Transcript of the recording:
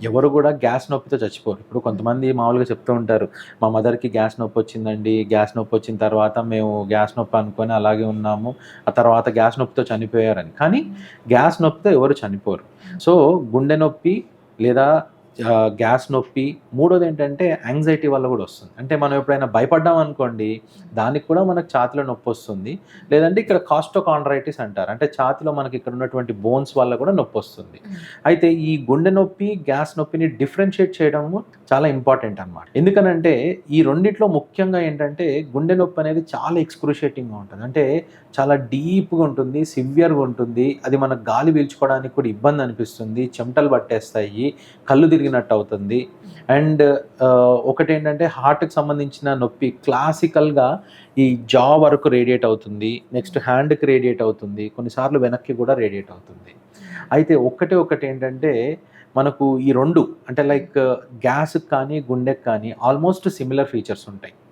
ఎవరు కూడా గ్యాస్ నొప్పితో చచ్చిపోరు. ఇప్పుడు కొంతమంది మామూలుగా చెప్తూ ఉంటారు, మా మదర్‌కి గ్యాస్ నొప్పొచ్చిందండి. గ్యాస్ నొప్పొచ్చిన తర్వాత మేము గ్యాస్ నొప్పి అనుకోని అలాగే ఉన్నాము. ఆ తర్వాత గ్యాస్ నొప్పితో చనిపోయారని. కానీ గ్యాస్ నొప్పితో ఎవరు చనిపోరు. సో, గుండె నొప్పి లేదా గ్యాస్ నొప్పి, మూడోదేంటంటే యాంగ్జైటీ వల్ల గూడా వస్తుంది. అంటే మనం ఎప్పుడైనా భయపడ్డామనుకోండి, దానికి కూడా మనకు ఛాతీలో నొప్పొస్తుంది. లేదంటే ఇక్కడ కాస్టోకాండ్రైటిస్ అంటారు. అంటే ఛాతీలో మనకి ఇక్కడ ఉన్నటువంటి బోన్స్ వల్ల కూడా నొప్పొస్తుంది. అయితే ఈ గుండె నొప్పి, గ్యాస్ నొప్పిని డిఫరెన్షియేట్ చేయడము చాలా ఇంపార్టెంట్ అన్నమాట. ఎందుకనంటే ఈ రెండిట్లో ముఖ్యంగా ఏంటంటే గుండె నొప్పి అనేది చాలా ఎక్స్‌క్రూషియేటింగ్‌గా ఉంటది. అంటే చాలా డీప్‌గా ఉంటుంది, సివియర్‌గా ఉంటుంది. అది మనకు గాలి పీల్చుకోవడానికి కూడా ఇబ్బంది అనిపిస్తుంది. చెమటలు పట్టేస్తాయి, కళ్ళు తిరిగినట్టు అవుతుంది. అండ్ ఒకటేంటంటే హార్ట్‌కి సంబంధించిన నొప్పి క్లాసికల్‌గా ఈ జా వరకు రేడియేట్ అవుతుంది. నెక్స్ట్ హ్యాండ్‌కి రేడియేట్ అవుతుంది. కొన్నిసార్లు వెనక్కి కూడా రేడియేట్ అవుతుంది. అయితే ఒకటేంటంటే మనకు ఈ 2 అంటే లైక్ గ్యాస్‌కి కానీ, గుండెకి కానీ ఆల్‌మోస్ట్ సిమిలర్ ఫీచర్స్ ఉంటాయి.